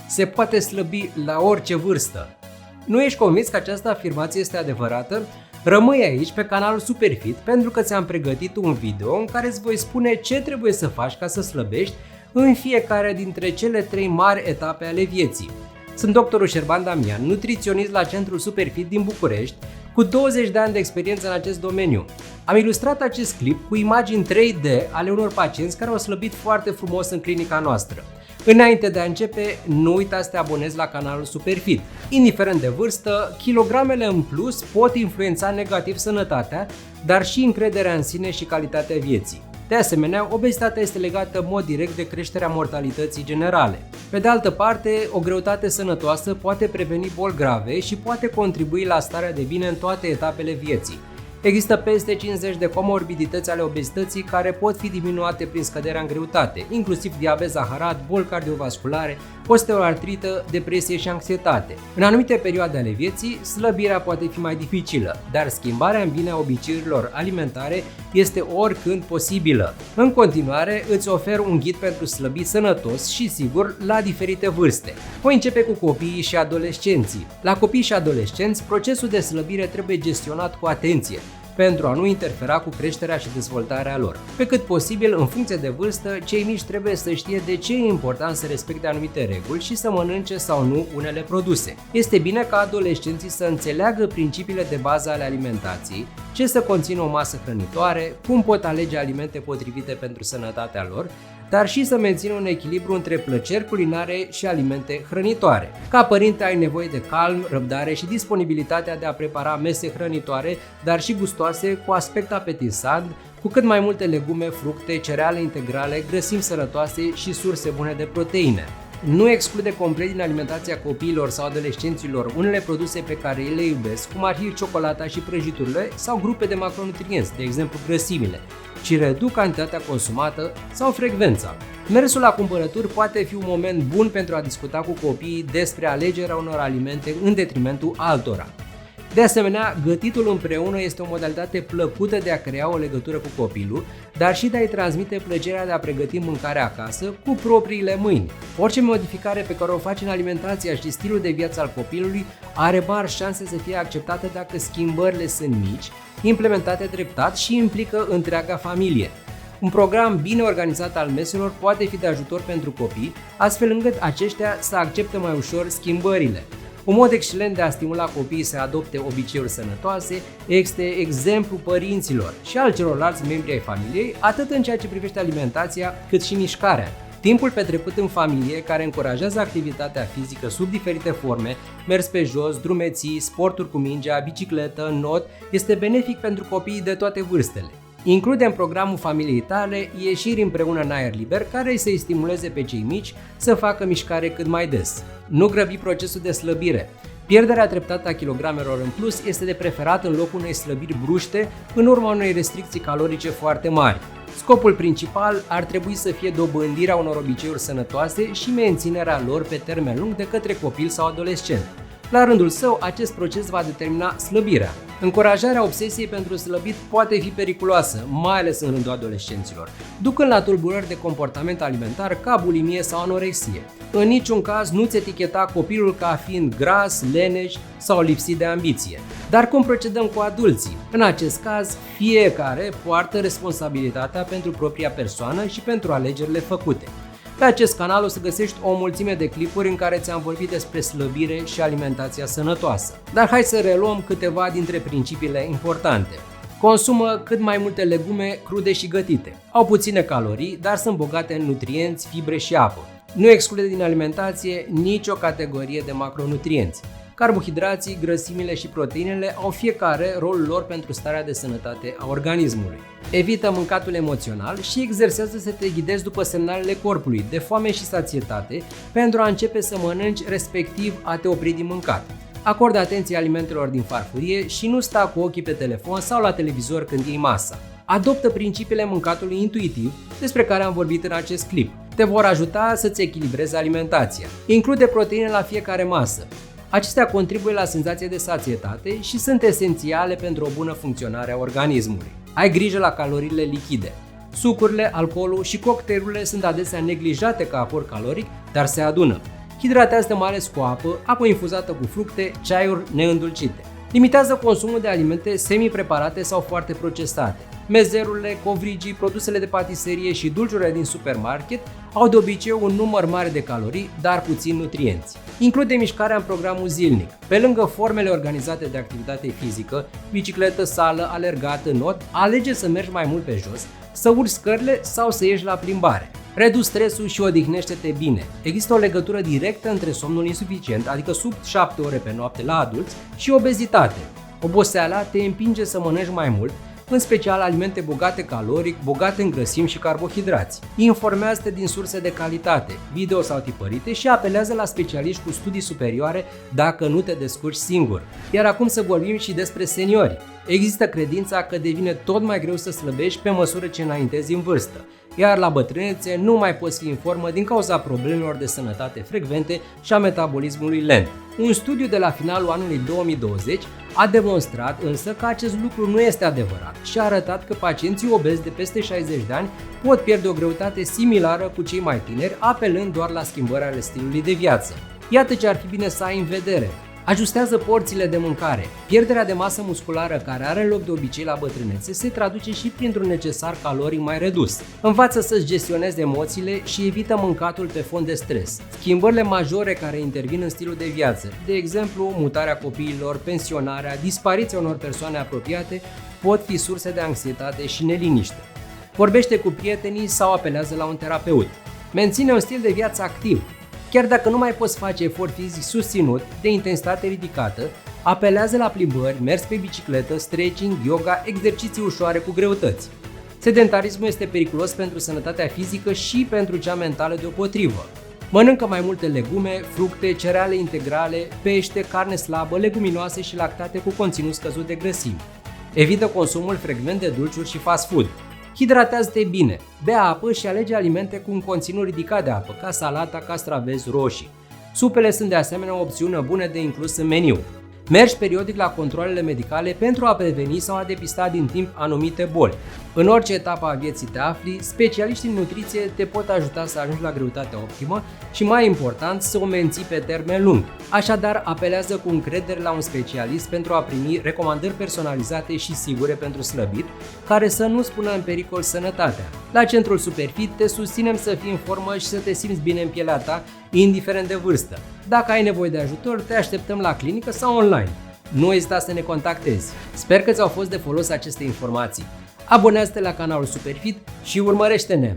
Se poate slăbi la orice vârstă. Nu ești convins că această afirmație este adevărată? Rămâi aici pe canalul Superfit pentru că ți-am pregătit un video în care îți voi spune ce trebuie să faci ca să slăbești în fiecare dintre cele 3 mari etape ale vieții. Sunt doctorul Șerban Damian, nutriționist la Centrul Superfit din București, cu 20 de ani de experiență în acest domeniu. Am ilustrat acest clip cu imagini 3D ale unor pacienți care au slăbit foarte frumos în clinica noastră. Înainte de a începe, nu uita să te abonezi la canalul Superfit. Indiferent de vârstă, kilogramele în plus pot influența negativ sănătatea, dar și încrederea în sine și calitatea vieții. De asemenea, obezitatea este legată în mod direct de creșterea mortalității generale. Pe de altă parte, o greutate sănătoasă poate preveni boli grave și poate contribui la starea de bine în toate etapele vieții. Există peste 50 de comorbidități ale obezității care pot fi diminuate prin scăderea în greutate, inclusiv diabet zaharat, boli cardiovasculare, osteoartrită, depresie și anxietate. În anumite perioade ale vieții, slăbirea poate fi mai dificilă, dar schimbarea în bine a obiceiurilor alimentare este oricând posibilă. În continuare, îți ofer un ghid pentru slăbit sănătos și sigur la diferite vârste. Voi începe cu copiii și adolescenții. La copii și adolescenți, procesul de slăbire trebuie gestionat cu atenție, pentru a nu interfera cu creșterea și dezvoltarea lor. Pe cât posibil, în funcție de vârstă, cei mici trebuie să știe de ce e important să respecte anumite reguli și să mănânce sau nu unele produse. Este bine ca adolescenții să înțeleagă principiile de bază ale alimentației, ce să conțină o masă hrănitoare, cum pot alege alimente potrivite pentru sănătatea lor, dar și să mențină un echilibru între plăceri culinare și alimente hrănitoare. Ca părinte ai nevoie de calm, răbdare și disponibilitatea de a prepara mese hrănitoare, dar și gustoase, cu aspect apetisant, cu cât mai multe legume, fructe, cereale integrale, grăsimi sănătoase și surse bune de proteine. Nu exclude complet din alimentația copiilor sau adolescenților unele produse pe care ei le iubesc, cum ar fi ciocolata și prăjiturile sau grupe de macronutrienți, de exemplu grăsimile, ci reduc cantitatea consumată sau frecvența. Mersul la cumpărături poate fi un moment bun pentru a discuta cu copiii despre alegerea unor alimente în detrimentul altora. De asemenea, gătitul împreună este o modalitate plăcută de a crea o legătură cu copilul, dar și de a-i transmite plăcerea de a pregăti mâncarea acasă cu propriile mâini. Orice modificare pe care o faci în alimentația și stilul de viață al copilului are mari șanse să fie acceptate dacă schimbările sunt mici, implementate treptat și implică întreaga familie. Un program bine organizat al meselor poate fi de ajutor pentru copii, astfel încât aceștia să accepte mai ușor schimbările. Un mod excelent de a stimula copiii să adopte obiceiuri sănătoase este exemplu părinților și al celorlalți membri ai familiei, atât în ceea ce privește alimentația, cât și mișcarea. Timpul petrecut în familie, care încurajează activitatea fizică sub diferite forme, mers pe jos, drumeții, sporturi cu mingea, bicicletă, not, este benefic pentru copiii de toate vârstele. Include în programul familiei tale ieșiri împreună în aer liber care să-i stimuleze pe cei mici să facă mișcare cât mai des. Nu grăbi procesul de slăbire. Pierderea treptată a kilogramelor în plus este de preferat în locul unei slăbiri bruște în urma unei restricții calorice foarte mari. Scopul principal ar trebui să fie dobândirea unor obiceiuri sănătoase și menținerea lor pe termen lung de către copil sau adolescent. La rândul său, acest proces va determina slăbirea. Încurajarea obsesiei pentru slăbit poate fi periculoasă, mai ales în rândul adolescenților, ducând la tulburări de comportament alimentar ca bulimie sau anorexie. În niciun caz nu-ți eticheta copilul ca fiind gras, leneș sau lipsit de ambiție. Dar cum procedăm cu adulții? În acest caz, fiecare poartă responsabilitatea pentru propria persoană și pentru alegerile făcute. Pe acest canal o să găsești o mulțime de clipuri în care ți-am vorbit despre slăbire și alimentația sănătoasă. Dar hai să reluăm câteva dintre principiile importante. Consumă cât mai multe legume crude și gătite. Au puține calorii, dar sunt bogate în nutrienți, fibre și apă. Nu exclude din alimentație nicio categorie de macronutrienți. Carbohidrații, grăsimile și proteinele au fiecare rolul lor pentru starea de sănătate a organismului. Evită mâncatul emoțional și exersează să te ghidezi după semnalele corpului de foame și sațietate pentru a începe să mănânci, respectiv a te opri din mâncat. Acordă atenție alimentelor din farfurie și nu sta cu ochii pe telefon sau la televizor când iei masa. Adoptă principiile mâncatului intuitiv, despre care am vorbit în acest clip. Te vor ajuta să-ți echilibrezi alimentația. Include proteine la fiecare masă. Acestea contribuie la senzația de sațietate și sunt esențiale pentru o bună funcționare a organismului. Ai grijă la caloriile lichide. Sucurile, alcoolul și cocktailurile sunt adesea neglijate ca aport caloric, dar se adună. Hidratează mai ales cu apă, apă infuzată cu fructe, ceaiuri neîndulcite. Limitează consumul de alimente semi-preparate sau foarte procesate. Mezerurile, covrigii, produsele de patiserie și dulciurile din supermarket au de obicei un număr mare de calorii, dar puțin nutrienți. Include mișcarea în programul zilnic. Pe lângă formele organizate de activitate fizică, bicicletă, sală, alergat, înot, alege să mergi mai mult pe jos, să urci scările sau să ieși la plimbare. Reduci stresul și odihnește-te bine. Există o legătură directă între somnul insuficient, adică sub 7 ore pe noapte la adulți, și obezitate. Oboseala te împinge să mănânci mai mult, în special alimente bogate caloric, bogate în grăsimi și carbohidrați. Informează-te din surse de calitate, video sau tipărite, și apelează la specialiști cu studii superioare dacă nu te descurci singur. Iar acum să vorbim și despre seniori. Există credința că devine tot mai greu să slăbești pe măsură ce înaintezi în vârstă, iar la bătrânețe nu mai poți fi în formă din cauza problemelor de sănătate frecvente și a metabolismului lent. Un studiu de la finalul anului 2020 a demonstrat însă că acest lucru nu este adevărat și a arătat că pacienții obezi de peste 60 de ani pot pierde o greutate similară cu cei mai tineri, apelând doar la schimbări ale stilului de viață. Iată ce ar fi bine să ai în vedere. Ajustează porțiile de mâncare. Pierderea de masă musculară care are loc de obicei la bătrânețe se traduce și printr-un necesar caloric mai redus. Învață să-ți gestionezi emoțiile și evită mâncatul pe fond de stres. Schimbările majore care intervin în stilul de viață, de exemplu mutarea copiilor, pensionarea, dispariția unor persoane apropiate, pot fi surse de anxietate și neliniște. Vorbește cu prietenii sau apelează la un terapeut. Menține un stil de viață activ. Chiar dacă nu mai poți face efort fizic susținut de intensitate ridicată, apelează la plimbări, mers pe bicicletă, stretching, yoga, exerciții ușoare cu greutăți. Sedentarismul este periculos pentru sănătatea fizică și pentru cea mentală deopotrivă. Mănâncă mai multe legume, fructe, cereale integrale, pește, carne slabă, leguminoase și lactate cu conținut scăzut de grăsimi. Evită consumul frecvent de dulciuri și fast food. Hidratează-te bine, bea apă și alege alimente cu un conținut ridicat de apă, ca salata, castraveți, roșii. Supele sunt de asemenea o opțiune bună de inclus în meniu. Mergi periodic la controalele medicale pentru a preveni sau a depista din timp anumite boli. În orice etapă a vieții te afli, specialiștii în nutriție te pot ajuta să ajungi la greutatea optimă și, mai important, să o menții pe termen lung. Așadar, apelează cu încredere la un specialist pentru a primi recomandări personalizate și sigure pentru slăbit, care să nu spună în pericol sănătatea. La Centrul Superfit te susținem să fii în formă și să te simți bine în pielea ta, indiferent de vârstă. Dacă ai nevoie de ajutor, te așteptăm la clinică sau online. Nu ezita să ne contactezi. Sper că ți-au fost de folos aceste informații. Abonează-te la canalul Superfit și urmărește-ne!